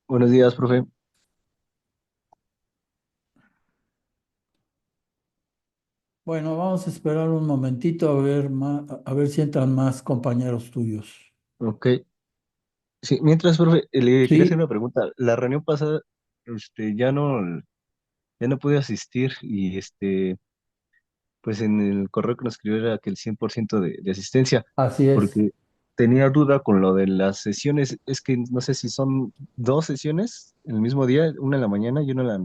Buenos días, profe. Bueno, vamos a esperar un momentito a ver, a ver si entran más compañeros tuyos. Ok. Sí, mientras, profe, le quería hacer Sí, una pregunta. La reunión pasada, ya no pude asistir y pues en el correo que nos escribió era que el 100% de asistencia, así es. porque tenía duda con lo de las sesiones. Es que no sé si son dos sesiones en el mismo día, una en la mañana y una en la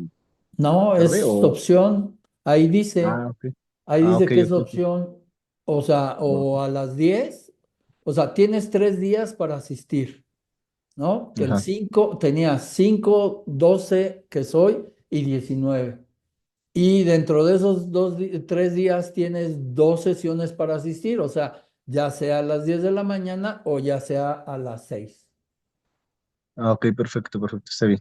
No, tarde es o... opción. Ah, ok. Ahí Ah, dice ok, que es ok, ok. opción, o sea, o Ok. a las 10, o sea, tienes 3 días para asistir, ¿no? Que el Ajá. 5 tenía 5, 12 que soy y 19. Y dentro de esos 3 días tienes 2 sesiones para asistir, o sea, ya sea a las 10 de la mañana o ya sea a las 6. Ah, ok, perfecto, perfecto, está bien.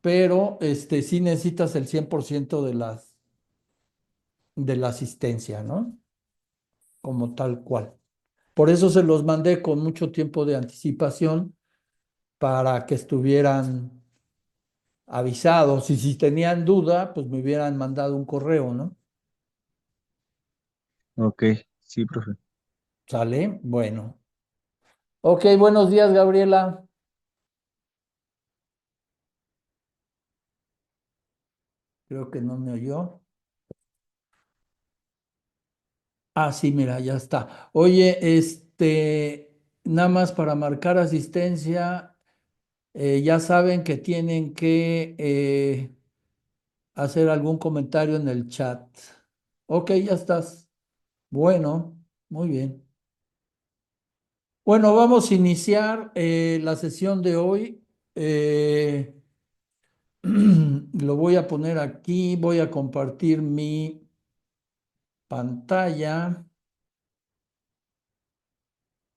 Pero sí necesitas el 100% de la asistencia, ¿no? Como tal cual. Por eso se los mandé con mucho tiempo de anticipación para que estuvieran avisados y si tenían duda, pues me hubieran mandado un correo, ¿no? Ok, sí, profe. ¿Sale? Bueno. Ok, buenos días, Gabriela. Creo que no me oyó. Ah, sí, mira, ya está. Oye, nada más para marcar asistencia, ya saben que tienen que hacer algún comentario en el chat. Ok, ya estás. Bueno, muy bien. Bueno, vamos a iniciar la sesión de hoy. Eh, lo voy a poner aquí, voy a compartir mi pantalla,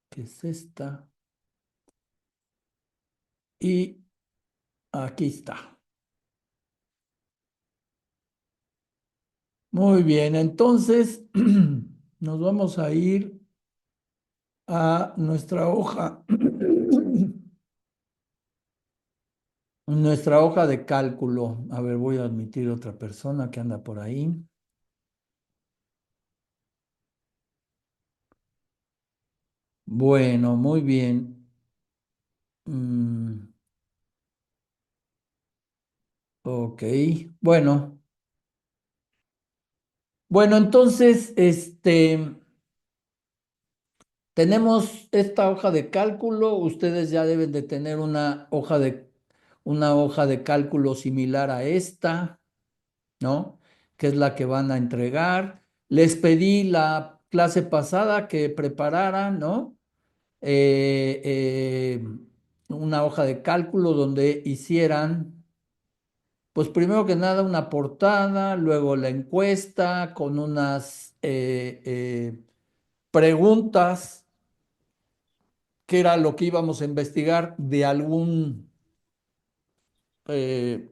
que es esta, y aquí está. Muy bien, entonces nos vamos a ir a nuestra hoja, nuestra hoja de cálculo. A ver, voy a admitir otra persona que anda por ahí. Bueno, muy bien. Mm, ok, bueno. Bueno, entonces, tenemos esta hoja de cálculo. Ustedes ya deben de tener una hoja de cálculo similar a esta, ¿no? Que es la que van a entregar. Les pedí la clase pasada que prepararan, ¿no? Eh, eh, una hoja de cálculo donde hicieran, pues primero que nada, una portada, luego la encuesta con unas preguntas, que era lo que íbamos a investigar de eh,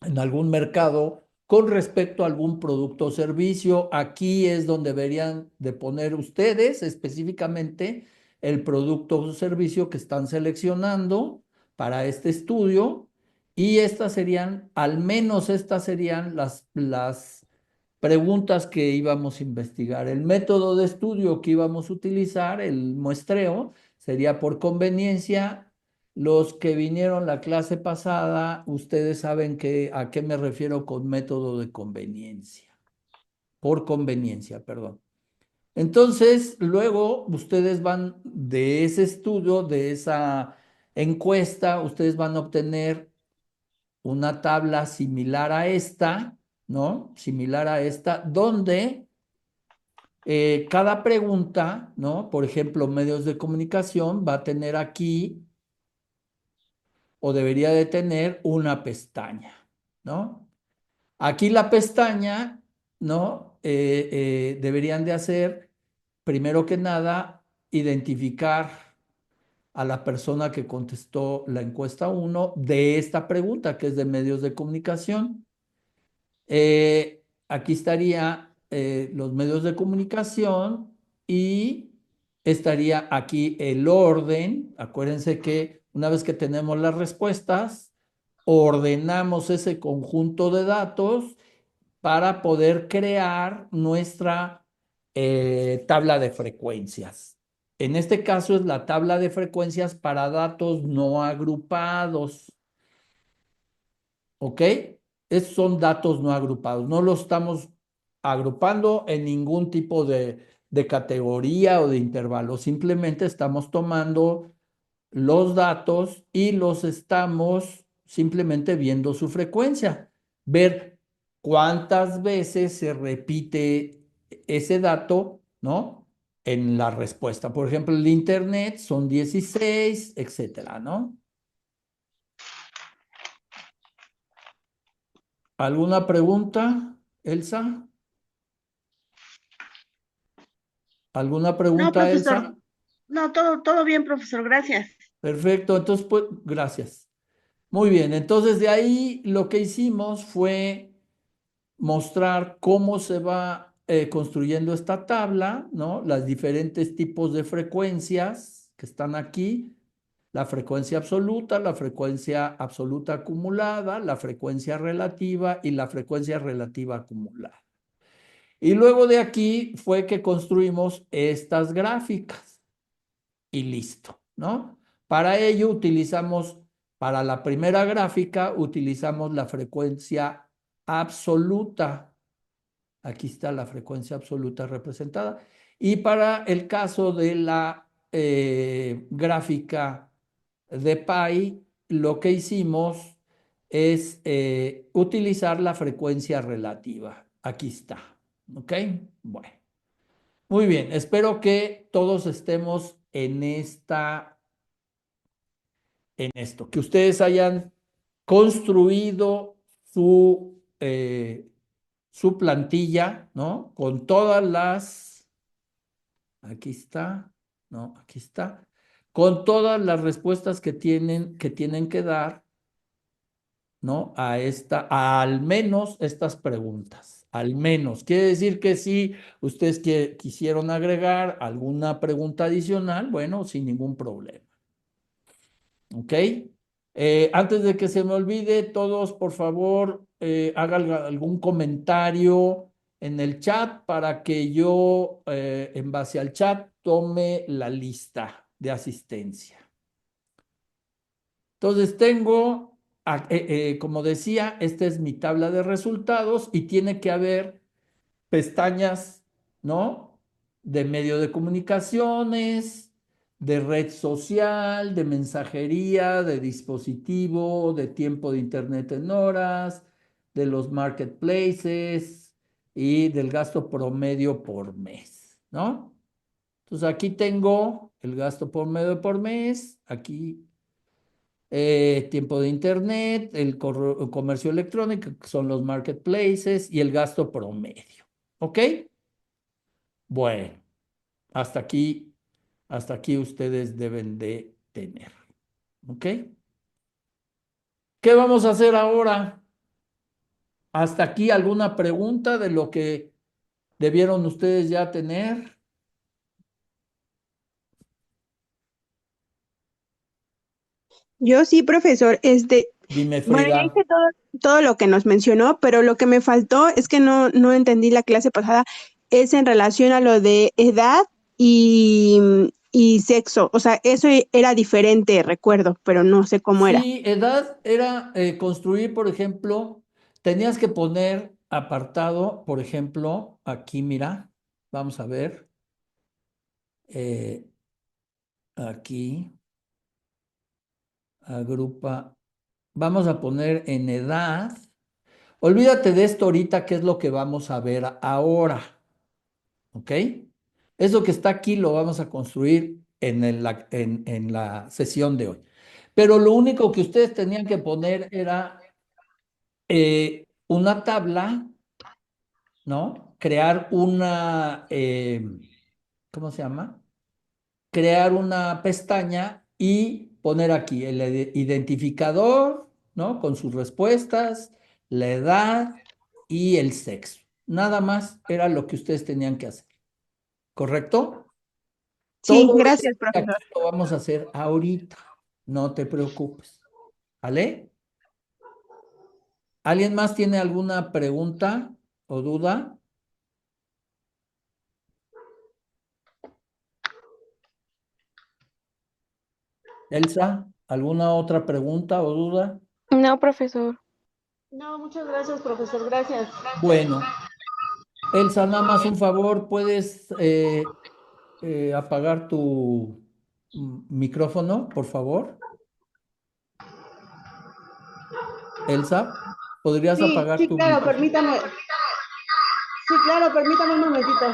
en algún mercado con respecto a algún producto o servicio. Aquí es donde deberían de poner ustedes específicamente el producto o servicio que están seleccionando para este estudio y estas serían, al menos estas serían las preguntas que íbamos a investigar. El método de estudio que íbamos a utilizar, el muestreo, sería por conveniencia. Los que vinieron la clase pasada, ustedes saben a qué me refiero con método de conveniencia, por conveniencia, perdón. Entonces, luego ustedes van de ese estudio, de esa encuesta, ustedes van a obtener una tabla similar a esta, ¿no? Similar a esta, donde cada pregunta, ¿no? Por ejemplo, medios de comunicación va a tener aquí o debería de tener una pestaña, ¿no? Aquí la pestaña, ¿no? Deberían de hacer, primero que nada, identificar a la persona que contestó la encuesta uno de esta pregunta, que es de medios de comunicación. Aquí estaría los medios de comunicación y estaría aquí el orden. Acuérdense que una vez que tenemos las respuestas, ordenamos ese conjunto de datos para poder crear nuestra tabla de frecuencias. En este caso es la tabla de frecuencias para datos no agrupados, ¿ok? Estos son datos no agrupados, no los estamos agrupando en ningún tipo de categoría o de intervalo, simplemente estamos tomando los datos y los estamos simplemente viendo su frecuencia, ver cuántas veces se repite ese dato, ¿no? En la respuesta. Por ejemplo, el Internet son 16, etcétera, ¿no? ¿Alguna pregunta, Elsa? ¿Alguna No, pregunta, profesor. Elsa? No, todo bien, profesor. Gracias. Perfecto, entonces, pues, gracias. Muy bien, entonces de ahí lo que hicimos fue mostrar cómo se va construyendo esta tabla, ¿no? Las diferentes tipos de frecuencias que están aquí, la frecuencia absoluta acumulada, la frecuencia relativa y la frecuencia relativa acumulada. Y luego de aquí fue que construimos estas gráficas y listo, ¿no? Para ello utilizamos, para la primera gráfica, utilizamos la frecuencia absoluta. Aquí está la frecuencia absoluta representada. Y para el caso de la gráfica de pi, lo que hicimos es utilizar la frecuencia relativa. Aquí está. ¿Ok? Bueno. Muy bien. Espero que todos estemos en esto, que ustedes hayan construido su plantilla, ¿no? Con todas aquí está, ¿no? Aquí está, con todas las respuestas que tienen que dar, ¿no? A al menos estas preguntas, al menos. Quiere decir que si ustedes quisieron agregar alguna pregunta adicional, bueno, sin ningún problema. ¿Ok? Antes de que se me olvide, todos, por favor, hagan algún comentario en el chat para que yo, en base al chat, tome la lista de asistencia. Entonces, como decía, esta es mi tabla de resultados y tiene que haber pestañas, ¿no? De medio de comunicaciones, de red social, de mensajería, de dispositivo, de tiempo de internet en horas, de los marketplaces y del gasto promedio por mes, ¿no? Entonces aquí tengo el gasto promedio por mes, aquí tiempo de internet, el comercio electrónico, que son los marketplaces y el gasto promedio. ¿Ok? Bueno, hasta aquí ustedes deben de tener. ¿Ok? ¿Qué vamos a hacer ahora? ¿Hasta aquí alguna pregunta de lo que debieron ustedes ya tener? Yo sí, profesor, Dime, bueno, ya Frida. hice todo lo que nos mencionó, pero lo que me faltó es que no entendí la clase pasada, es en relación a lo de edad y sexo. O sea, eso era diferente, recuerdo, pero no sé cómo era. Sí, edad era construir, por ejemplo, tenías que poner apartado, por ejemplo, aquí, mira, vamos a ver, eh, aquí, agrupa, vamos a poner en edad. Olvídate de esto ahorita, que es lo que vamos a ver ahora, ¿ok? Eso que está aquí lo vamos a construir en la sesión de hoy. Pero lo único que ustedes tenían que poner era una tabla, ¿no? Crear ¿cómo se llama? Crear una pestaña y poner aquí el identificador, ¿no? Con sus respuestas, la edad y el sexo. Nada más era lo que ustedes tenían que hacer, ¿correcto? Sí, Todo esto gracias, de aquí profesor. lo vamos a hacer ahorita. No te preocupes. ¿Vale? ¿Alguien más tiene alguna pregunta o duda? Elsa, ¿alguna otra pregunta o duda? No, profesor. No, muchas gracias, profesor, gracias. Bueno, Elsa, nada más un favor, ¿puedes apagar tu micrófono, por favor? Elsa, ¿podrías Sí, apagar sí, tu claro, micrófono? permítame. Sí, claro, permítame un momentito.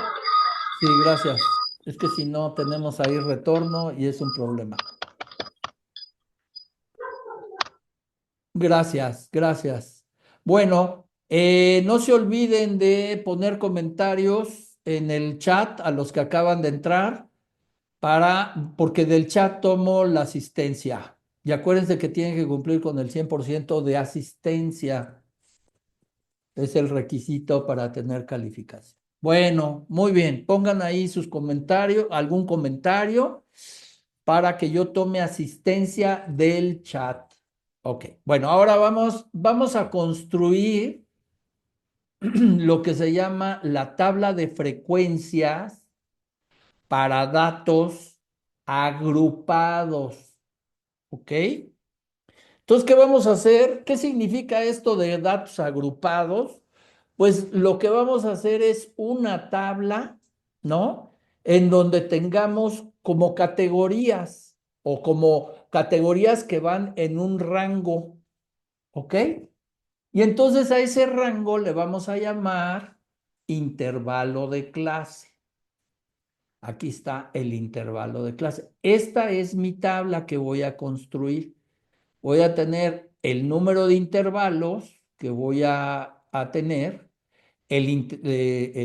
Sí, gracias. Es que si no tenemos ahí retorno y es un problema. Gracias, gracias. Bueno, no se olviden de poner comentarios en el chat a los que acaban de entrar porque del chat tomo la asistencia. Y acuérdense que tienen que cumplir con el 100% de asistencia. Es el requisito para tener calificación. Bueno, muy bien. Pongan ahí sus comentarios, algún comentario para que yo tome asistencia del chat. Ok, bueno, ahora vamos a construir lo que se llama la tabla de frecuencias para datos agrupados. ¿Ok? Entonces, ¿qué vamos a hacer? ¿Qué significa esto de datos agrupados? Pues lo que vamos a hacer es una tabla, ¿no? En donde tengamos como categorías o como categorías que van en un rango, ¿ok? Y entonces a ese rango le vamos a llamar intervalo de clase. Aquí está el intervalo de clase. Esta es mi tabla que voy a construir. Voy a tener el número de intervalos que voy a tener. El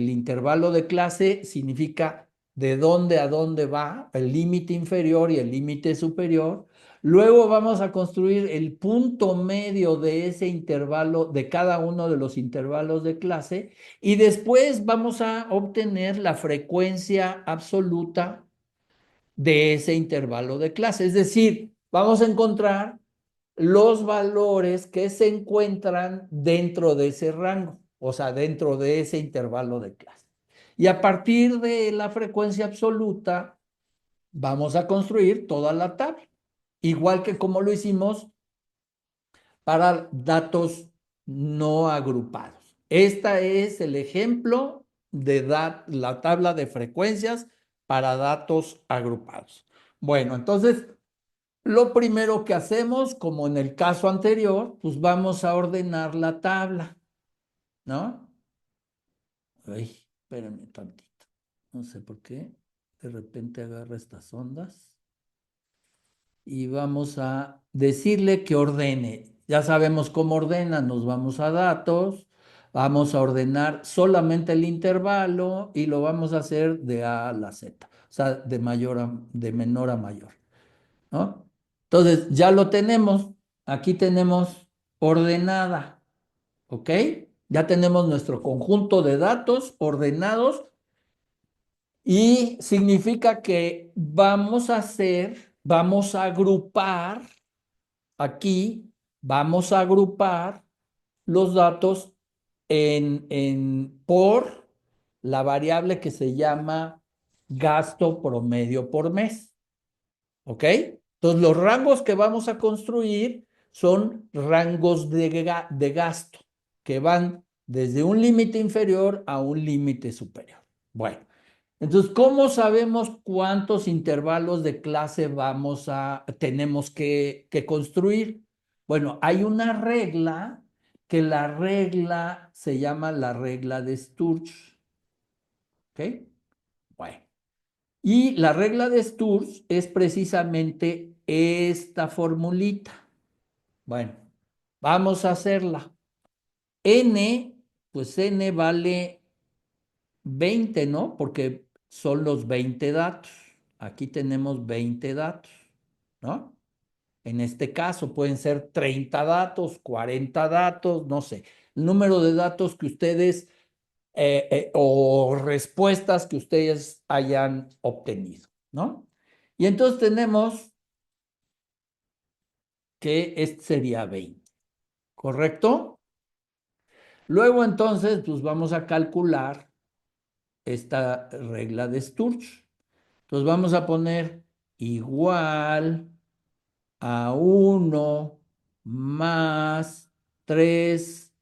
intervalo de clase significa de dónde a dónde va, el límite inferior y el límite superior. Luego vamos a construir el punto medio de ese intervalo, de cada uno de los intervalos de clase, y después vamos a obtener la frecuencia absoluta de ese intervalo de clase. Es decir, vamos a encontrar los valores que se encuentran dentro de ese rango, o sea, dentro de ese intervalo de clase. Y a partir de la frecuencia absoluta, vamos a construir toda la tabla, igual que como lo hicimos para datos no agrupados. Este es el ejemplo de la tabla de frecuencias para datos agrupados. Bueno, entonces lo primero que hacemos, como en el caso anterior, pues vamos a ordenar la tabla, ¿no? Ay, espérame tantito. No sé por qué. De repente agarra estas ondas. Y vamos a decirle que ordene. Ya sabemos cómo ordena. Nos vamos a datos. Vamos a ordenar solamente el intervalo y lo vamos a hacer de A a la Z. O sea, de menor a mayor. ¿No? Entonces, ya lo tenemos. Aquí tenemos ordenada, ¿ok? Ya tenemos nuestro conjunto de datos ordenados y significa que vamos a agrupar, aquí vamos a agrupar los datos por la variable que se llama gasto promedio por mes. ¿Ok? Entonces, los rangos que vamos a construir son rangos de gasto que van desde un límite inferior a un límite superior. Bueno, entonces, ¿cómo sabemos cuántos intervalos de clase tenemos que construir? Bueno, hay una regla que la regla se llama la regla de Sturge. ¿Ok? Bueno. Y la regla de Sturge es precisamente esta formulita. Bueno, vamos a hacerla. N, pues N vale 20, ¿no? Porque son los 20 datos. Aquí tenemos 20 datos, ¿no? En este caso pueden ser 30 datos, 40 datos, no sé. El número de datos que ustedes o respuestas que ustedes hayan obtenido. ¿no? Y entonces tenemos que este sería 20, ¿correcto? Luego entonces, pues vamos a calcular esta regla de Sturge. Entonces vamos a poner igual a 1 más 3.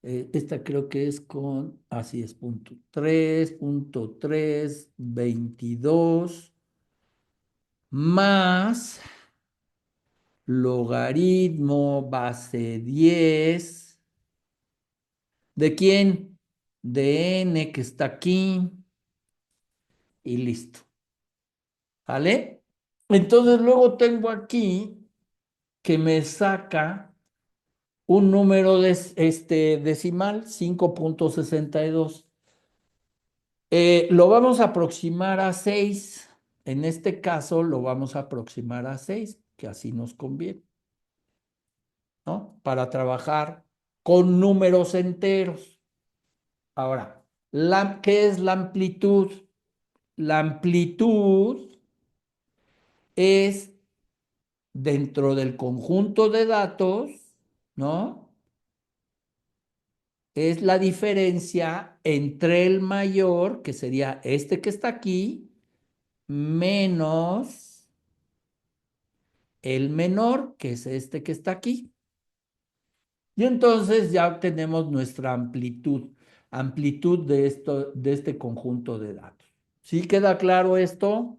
Esta creo que es con, así es, punto 3.322 más logaritmo base 10. ¿De quién? De n que está aquí y listo. ¿Vale? Entonces luego tengo aquí que me saca un número decimal, 5.62. Lo vamos a aproximar a 6. En este caso lo vamos a aproximar a 6, que así nos conviene, ¿no? Para trabajar con números enteros. Ahora, ¿qué es la amplitud? La amplitud es dentro del conjunto de datos, ¿no? Es la diferencia entre el mayor, que sería este que está aquí, menos el menor, que es este que está aquí. Y entonces ya tenemos nuestra amplitud de este conjunto de datos. ¿Sí queda claro esto?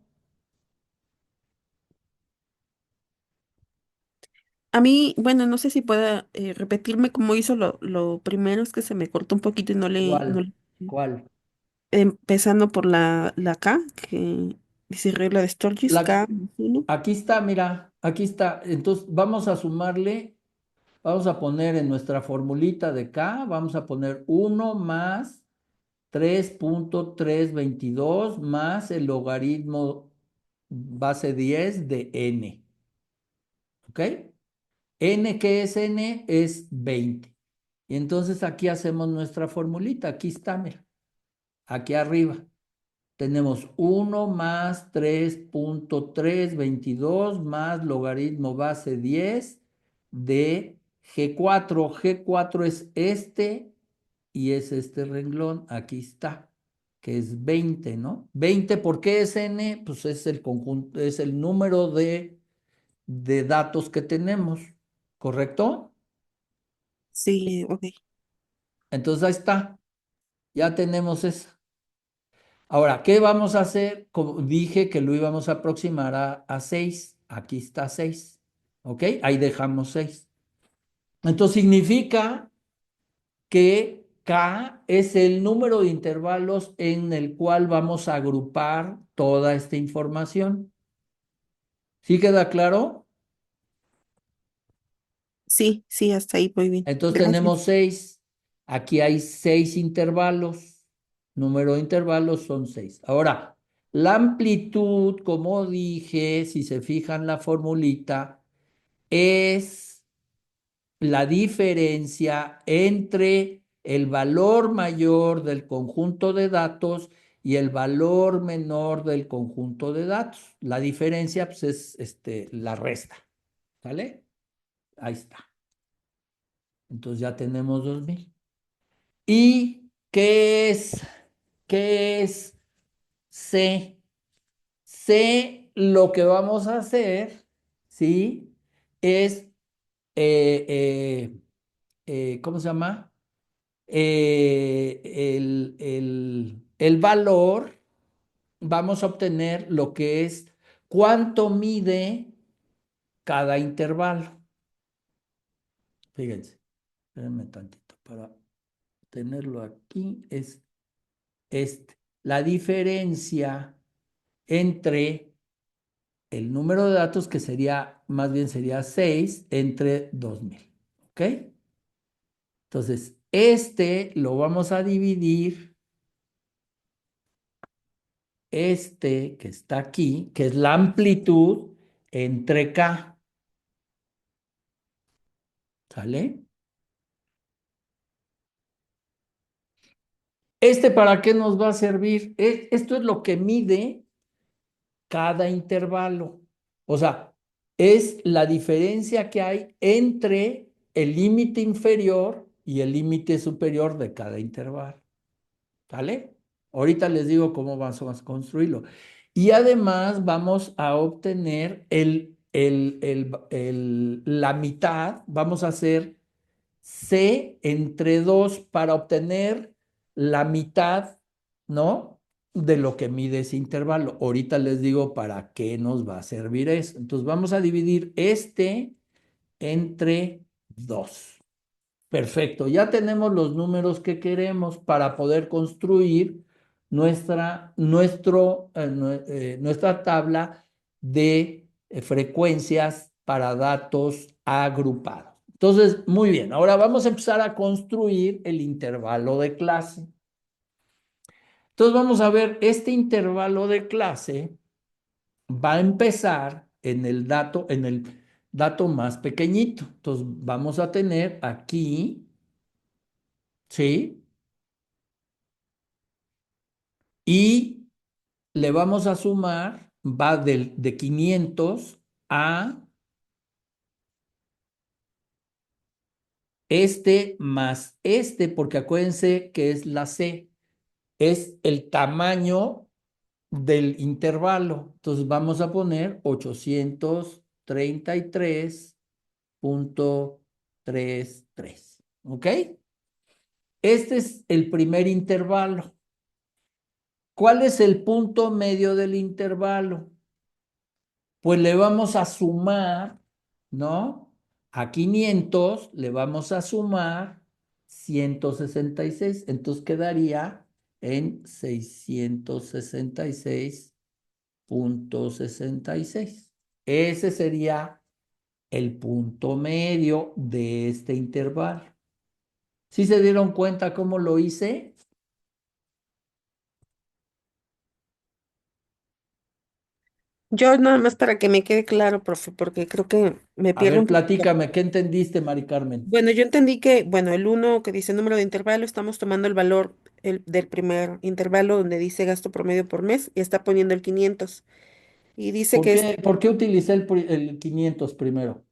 A mí, bueno, no sé si pueda repetirme cómo hizo lo primero, es que se me cortó un poquito y no ¿Cuál? le- ¿Cuál? empezando por la K, que dice regla de Sturgis, La, K más uno. aquí está, mira, aquí está. Entonces vamos a sumarle, vamos a poner en nuestra formulita de K, vamos a poner 1 más 3.322 más el logaritmo base 10 de n. ¿Ok? N, ¿qué es n? Es 20. Y entonces aquí hacemos nuestra formulita. Aquí está, mira. Aquí arriba. Tenemos 1 más 3.322 más logaritmo base 10 de G4. G4 es este y es este renglón. Aquí está, que es 20, ¿no? 20, ¿por qué es n? Pues es el conjunto, es el número de datos que tenemos, ¿correcto? Sí, ok. Entonces ahí está, ya tenemos esa. Ahora, ¿qué vamos a hacer? Como dije que lo íbamos a aproximar a 6. Aquí está 6. ¿Ok? Ahí dejamos 6. Entonces significa que K es el número de intervalos en el cual vamos a agrupar toda esta información. ¿Sí queda claro? Sí, sí, hasta ahí muy bien. Entonces Gracias. tenemos 6. Aquí hay 6 intervalos. Número de intervalos son 6. Ahora, la amplitud, como dije, si se fijan la formulita, es la diferencia entre el valor mayor del conjunto de datos y el valor menor del conjunto de datos. La diferencia, pues, es la resta. ¿Sale? Ahí está. Entonces ya tenemos 2000. ¿Y qué es C? C, lo que vamos a hacer, ¿sí? Es, ¿cómo se llama? El valor, vamos a obtener lo que es cuánto mide cada intervalo. Fíjense, espérenme tantito para tenerlo aquí. Es la diferencia entre el número de datos, que sería, más bien sería 6 entre 2000. ¿Ok? Entonces, lo vamos a dividir, que está aquí, que es la amplitud, entre K. ¿Sale? ¿Para qué nos va a servir? Esto es lo que mide cada intervalo. O sea, es la diferencia que hay entre el límite inferior y el límite superior de cada intervalo. ¿Vale? Ahorita les digo cómo vamos a construirlo. Y además vamos a obtener la mitad, vamos a hacer C entre 2 para obtener la mitad, ¿no? De lo que mide ese intervalo. Ahorita les digo para qué nos va a servir eso. Entonces vamos a dividir este entre 2. Perfecto, ya tenemos los números que queremos para poder construir nuestra tabla de frecuencias para datos agrupados. Entonces, muy bien, ahora vamos a empezar a construir el intervalo de clase. Entonces, vamos a ver, este intervalo de clase va a empezar en el dato más pequeñito. Entonces, vamos a tener aquí, ¿sí? Y le vamos a sumar, va de 500 a este más este, porque acuérdense que es la C, es el tamaño del intervalo. Entonces vamos a poner 833.33. ¿Ok? Este es el primer intervalo. ¿Cuál es el punto medio del intervalo? Pues le vamos a sumar, ¿no? A 500 le vamos a sumar 166. Entonces quedaría en 666.66. Ese sería el punto medio de este intervalo. ¿Sí se dieron cuenta cómo lo hice? Yo nada más para que me quede claro, profe, porque creo que me A pierdo ver, un poquito. platícame, ¿qué entendiste, Mari Carmen? Bueno, yo entendí que, bueno, el uno que dice número de intervalo, estamos tomando el valor del primer intervalo donde dice gasto promedio por mes y está poniendo el 500. Y dice que es Por qué utilicé el 500 primero?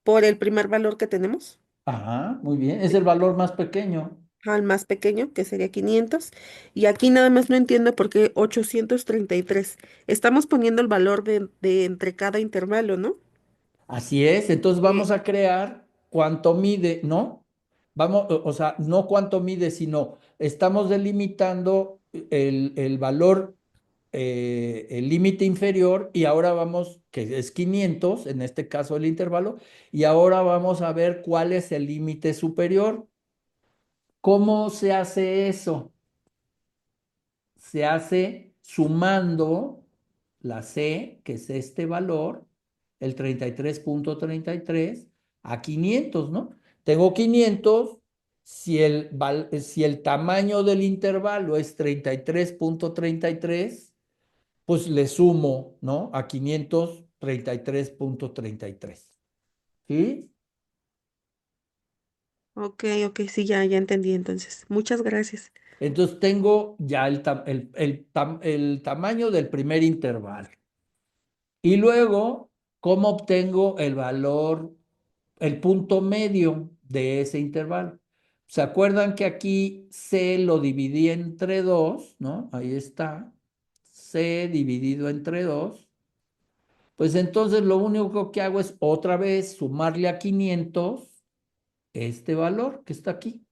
por el primer valor que tenemos, Ajá, muy bien. Es el valor más pequeño. al más pequeño, que sería 500. Y aquí nada más no entiendo por qué 833. Estamos poniendo el valor de entre cada intervalo, ¿no? Así es. Entonces vamos a crear cuánto mide, ¿no? Vamos, o sea, no cuánto mide, sino estamos delimitando el valor, el límite inferior, y ahora vamos, que es 500 en este caso el intervalo, y ahora vamos a ver cuál es el límite superior. ¿Cómo se hace eso? Se hace sumando la C, que es este valor, el 33.33, a 500, ¿no? Tengo 500, si el tamaño del intervalo es 33.33, pues le sumo, ¿no? A 500, 33.33. ¿Sí? Ok, ok, sí, ya entendí entonces. Muchas gracias. Entonces tengo ya el tamaño del primer intervalo. Y luego, ¿cómo obtengo el valor, el punto medio de ese intervalo? ¿Se acuerdan que aquí C lo dividí entre 2, ¿no? Ahí está. C dividido entre 2. Pues entonces lo único que hago es otra vez sumarle a 500 este valor que está aquí.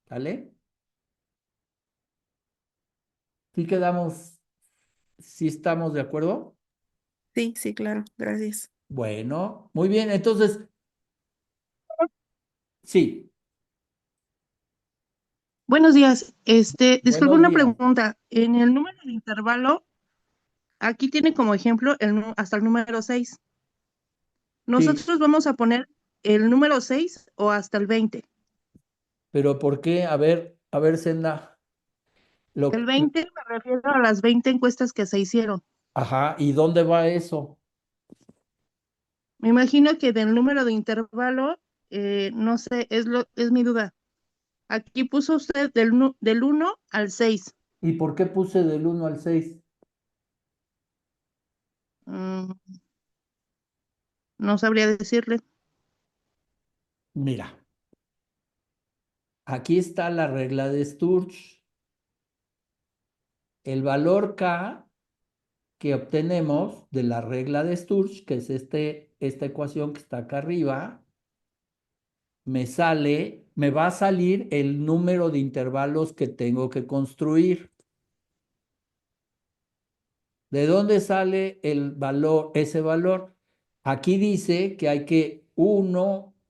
¿Vale? ¿Sí quedamos, sí estamos de acuerdo? Sí, sí, claro, gracias. Bueno, muy bien. Entonces, sí, Buenos días. Disculpe buenos una días. pregunta. En el número de intervalo, aquí tiene como ejemplo hasta el número 6. Sí, Nosotros vamos a poner el número 6 o hasta el 20. pero ¿por qué? A ver, Senda. El Lo, 20 me refiero a las 20 encuestas que se hicieron. ajá, ¿y dónde va eso? Me imagino que del número de intervalo, no sé, es mi duda. Aquí puso usted del 1 al 6. ¿Y por qué puse del 1 al 6? No sabría decirle. Mira, aquí está la regla de Sturge. El valor K que obtenemos de la regla de Sturge, que es esta ecuación que está acá arriba, me va a salir el número de intervalos que tengo que construir. ¿De dónde sale el valor, ese valor? Aquí dice que hay que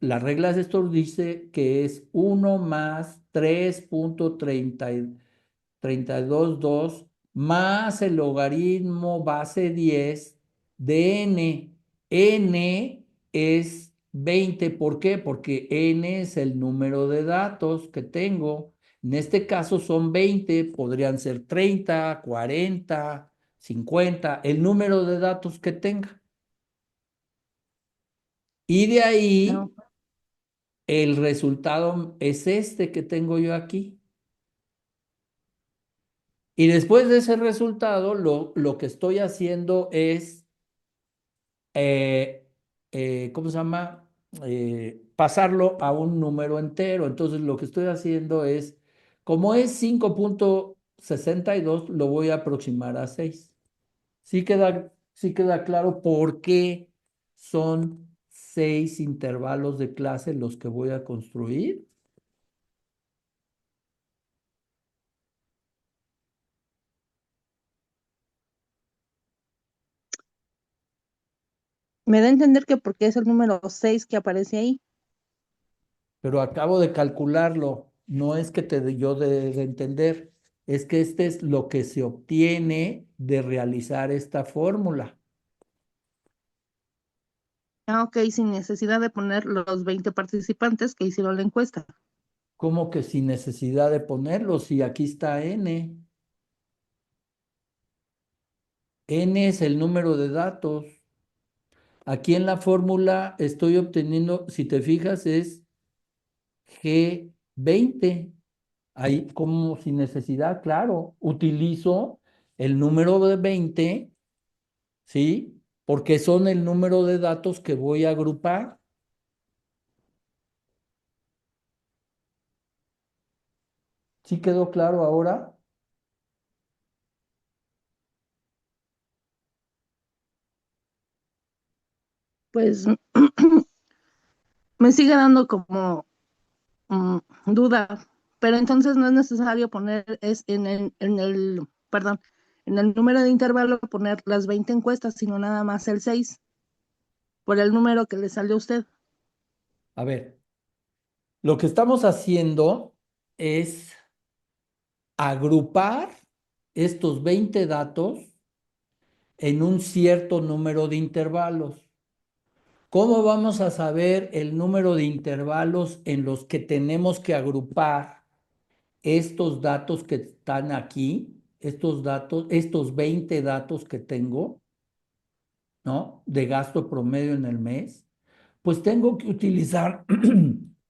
las reglas de Sturge dice que es 1 más 3.322 más el logaritmo base 10 de n. N es 20. ¿Por qué? Porque n es el número de datos que tengo. En este caso son 20, podrían ser 30, 40, 50, el número de datos que tenga. Y de No, ahí el resultado es este que tengo yo aquí. Y después de ese resultado, lo que estoy haciendo es, ¿cómo se llama? Pasarlo a un número entero. Entonces, lo que estoy haciendo es, como es 5.62, lo voy a aproximar a 6. Sí queda claro por qué son 6 intervalos de clase los que voy a construir. me da a entender que porque es el número 6 que aparece ahí. Pero acabo de calcularlo. No es que yo de entender, es que este es lo que se obtiene de realizar esta fórmula. Ah, ok, sin necesidad de poner los 20 participantes que hicieron la encuesta. Como que sin necesidad de ponerlo, si aquí está n. N es el número de datos. Aquí en la fórmula estoy obteniendo, si te fijas, es G20. Ahí como sin necesidad, claro, utilizo el número de 20, ¿sí? Porque son el número de datos que voy a agrupar. ¿Sí quedó claro ahora? Pues me sigue dando como duda, pero entonces no es necesario poner perdón, en el número de intervalo poner las 20 encuestas, sino nada más el 6 por el número que le salió a usted. A ver, lo que estamos haciendo es agrupar estos 20 datos en un cierto número de intervalos. ¿Cómo vamos a saber el número de intervalos en los que tenemos que agrupar estos datos que están aquí, estos datos, estos 20 datos que tengo, ¿no? De gasto promedio en el mes? Pues tengo que utilizar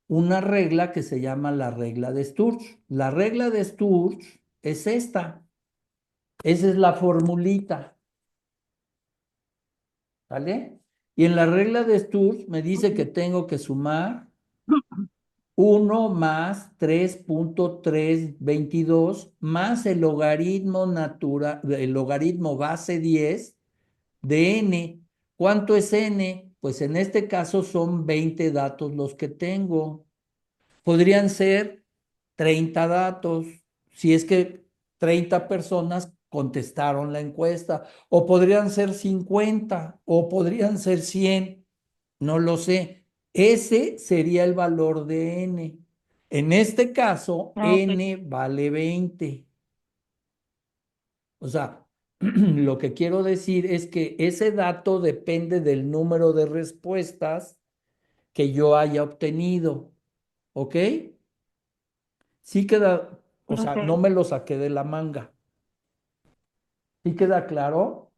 una regla que se llama la regla de Sturge. La regla de Sturge es esta. Esa es la formulita, ¿vale? Y en la regla de Sturge me dice que tengo que sumar 1 más 3.322 más el logaritmo natural, el logaritmo base 10 de n. ¿Cuánto es n? Pues en este caso son 20 datos los que tengo. Podrían ser 30 datos, si es que 30 personas contestaron la encuesta, o podrían ser 50, o podrían ser 100, no lo sé. Ese sería el valor de n. En este caso, Ah, ok. n vale 20. O sea, lo que quiero decir es que ese dato depende del número de respuestas que yo haya obtenido. ¿Ok? Sí queda, o sea, no Ok. me lo saqué de la manga. ¿Sí queda claro?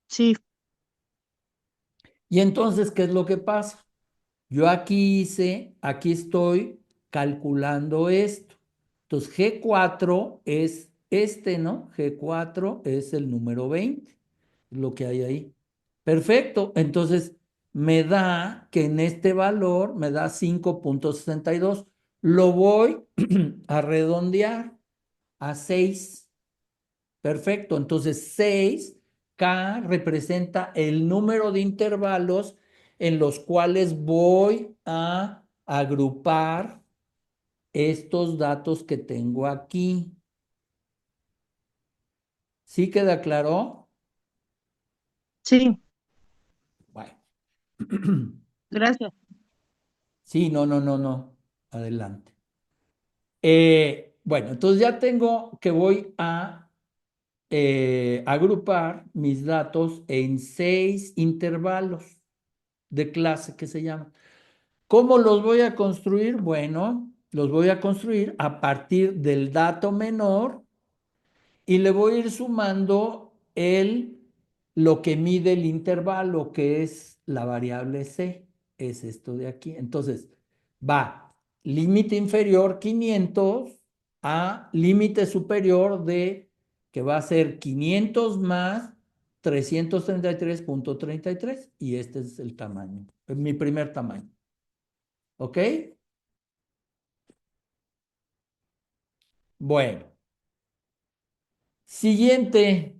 Sí, Y entonces, ¿qué es lo que pasa? Yo aquí estoy calculando esto. Entonces, G4 es este, ¿no? G4 es el número 20. lo que hay ahí. Perfecto. Entonces, me da que en este valor me da 5,62. Lo voy a redondear a 6. Perfecto. Entonces, 6K representa el número de intervalos en los cuales voy a agrupar estos datos que tengo aquí. ¿Sí queda claro? Sí, Bueno. gracias. Sí, no, no, no, no. Adelante. Bueno, entonces ya tengo que voy a agrupar mis datos en 6 intervalos de clase que se llaman. ¿Cómo los voy a construir? Bueno, los voy a construir a partir del dato menor y le voy a ir sumando lo que mide el intervalo, que es la variable c, es esto de aquí. Entonces, va límite inferior 500 a límite superior que va a ser 500 más 333,33 y este es el tamaño, es mi primer tamaño. ¿Ok? Bueno, siguiente.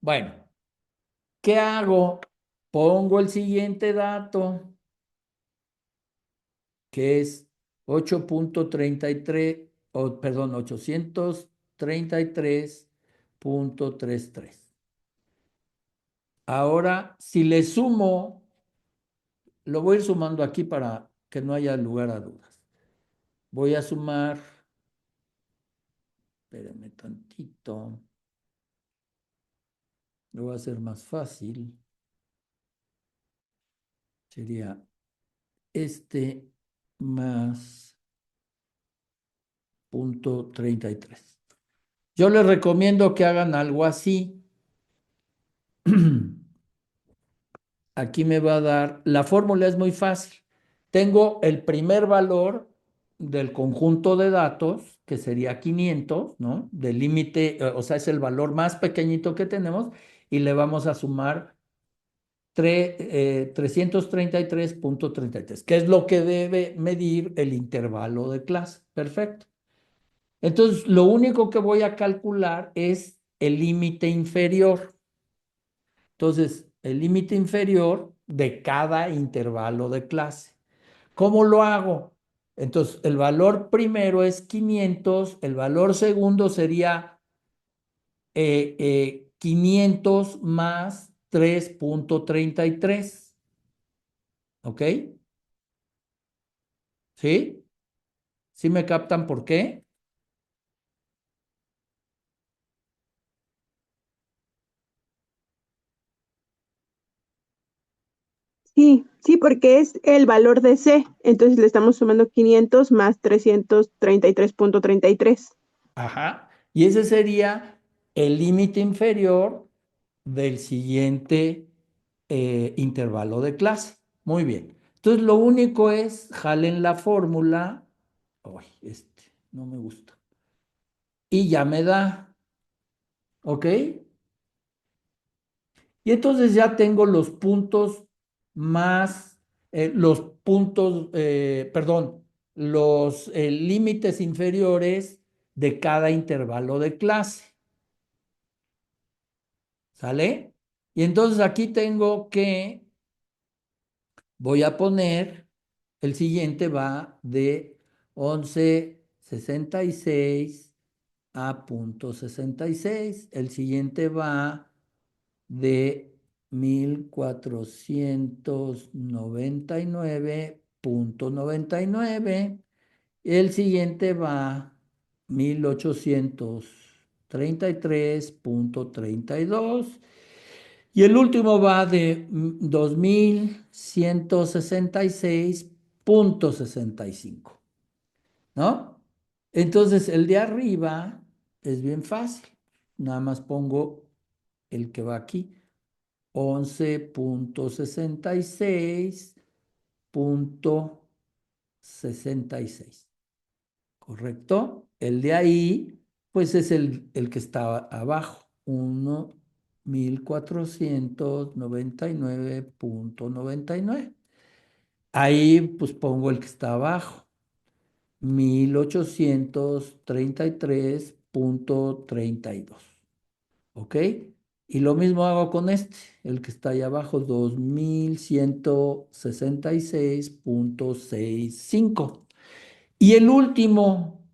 Bueno, ¿qué hago? Pongo el siguiente dato, que es 8,33, perdón, 833,33. Ahora, si le sumo, lo voy a ir sumando aquí para que no haya lugar a dudas. Voy a sumar, espérenme tantito, lo voy a hacer más fácil. Sería este más 0,33. Yo les recomiendo que hagan algo así. Aquí me va a dar, la fórmula es muy fácil. Tengo el primer valor del conjunto de datos, que sería 500, ¿no? Del límite, o sea, es el valor más pequeñito que tenemos, y le vamos a sumar 333,33, que es lo que debe medir el intervalo de clase. Perfecto. Entonces, lo único que voy a calcular es el límite inferior. Entonces, el límite inferior de cada intervalo de clase. ¿Cómo lo hago? Entonces, el valor primero es 500, el valor segundo sería 500 más 3,33. ¿Ok? ¿Sí? ¿Sí me captan por qué? Sí, sí, porque es el valor de C. Entonces le estamos sumando 500 más 333,33. Ajá. Y ese sería el límite inferior del siguiente intervalo de clase. Muy bien. Entonces, lo único es, jalen la fórmula. Uy, no me gusta. Y ya me da. ¿Ok? Y entonces ya tengo los puntos más, perdón, los límites inferiores de cada intervalo de clase. ¿Sale? Y entonces aquí tengo que, voy a poner, el siguiente va de 11,66 a 0,66. El siguiente va de 1,499,99. El siguiente va 1,833,32. Y el último va de 2,166,65, ¿no? Entonces, el de arriba es bien fácil. Nada más pongo el que va aquí. 11,66,66. ¿Correcto? El de ahí, pues es el que está abajo, 1.499.99. Ahí pues pongo el que está abajo, 1.833.32. ¿Ok? Y lo mismo hago con este, el que está ahí abajo, 2.166.65. Y el último,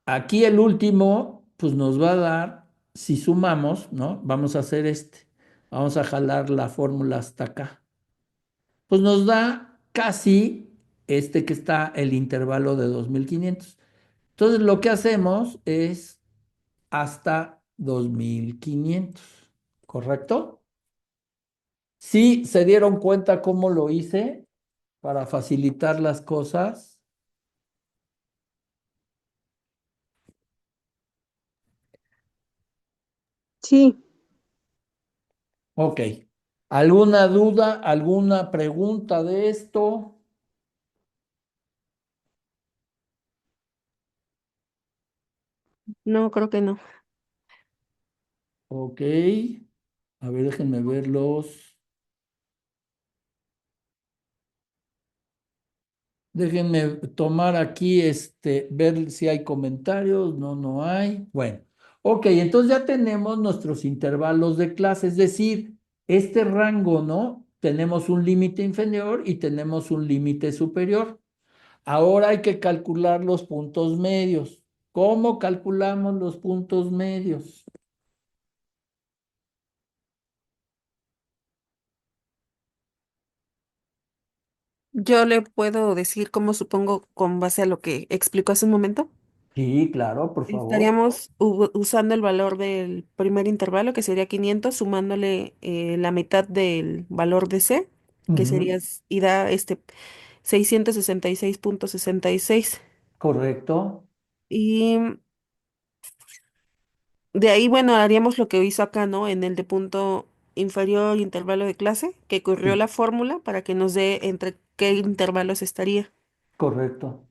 aquí el último, pues nos va a dar, si sumamos, ¿no? Vamos a hacer este. Vamos a jalar la fórmula hasta acá. Pues nos da casi este que está el intervalo de 2.500. Entonces lo que hacemos es hasta 2.500, ¿correcto? Sí, se dieron cuenta cómo lo hice para facilitar las cosas. Sí, Ok. ¿Alguna duda, alguna pregunta de esto? No, creo que no. Ok. A ver, déjenme verlos. Déjenme tomar aquí, ver si hay comentarios. No, no hay. Bueno, ok, entonces ya tenemos nuestros intervalos de clase, es decir, este rango, ¿no? Tenemos un límite inferior y tenemos un límite superior. Ahora hay que calcular los puntos medios. ¿Cómo calculamos los puntos medios? Yo le puedo decir cómo supongo con base a lo que explicó hace un momento. Sí, claro, por favor. Estaríamos usando el valor del primer intervalo, que sería 500, sumándole la mitad del valor de C, que Ujú, sería, y da 666.66. correcto. Y de ahí, bueno, haríamos lo que hizo acá, ¿no? En el de punto inferior intervalo de clase, que corrió Sí, la fórmula para que nos dé entre qué intervalos estaría. correcto.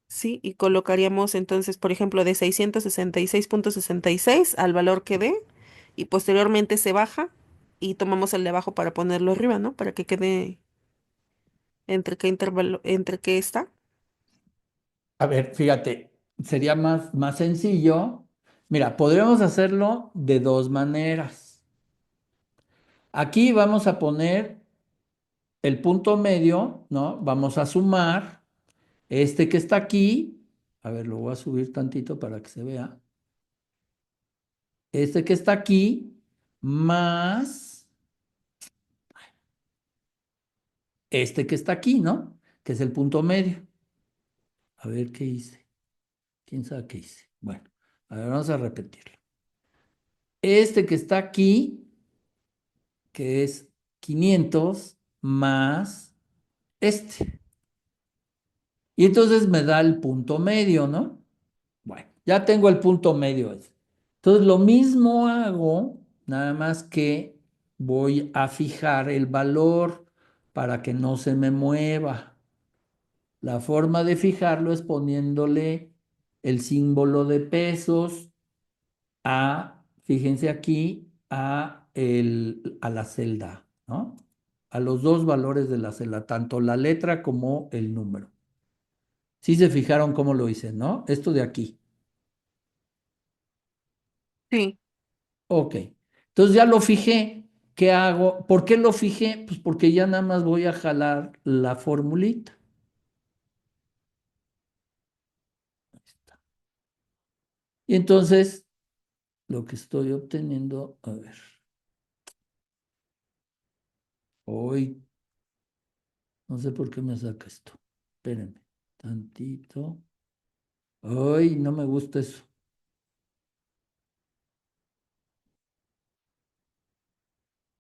Sí, y colocaríamos entonces, por ejemplo, de 666.66 al valor que dé, y posteriormente se baja y tomamos el de abajo para ponerlo arriba, ¿no? Para que quede entre qué intervalo, entre qué está. A ver, fíjate, sería más sencillo. Mira, podríamos hacerlo de dos maneras. Aquí vamos a poner el punto medio, ¿no? Vamos a sumar este que está aquí. A ver, lo voy a subir tantito para que se vea. Este que está aquí, más este que está aquí, ¿no? Que es el punto medio. A ver qué hice. ¿Quién sabe qué hice? Bueno, a ver, vamos a repetirlo. Este que está aquí, que es 500 más este. Y entonces me da el punto medio, ¿no? Bueno, ya tengo el punto medio ese. Entonces lo mismo hago, nada más que voy a fijar el valor para que no se me mueva. La forma de fijarlo es poniéndole el símbolo de pesos fíjense aquí, a la celda, ¿no? A los dos valores de la celda, tanto la letra como el número. Sí se fijaron cómo lo hice, ¿no? Esto de aquí. Sí. Ok. Entonces ya lo fijé. ¿Qué hago? ¿Por qué lo fijé? Pues porque ya nada más voy a jalar la formulita. Ahí está. Y entonces lo que estoy obteniendo, a ver, hoy no sé por qué me saca esto. Espérenme, tantito. Ay, no me gusta eso.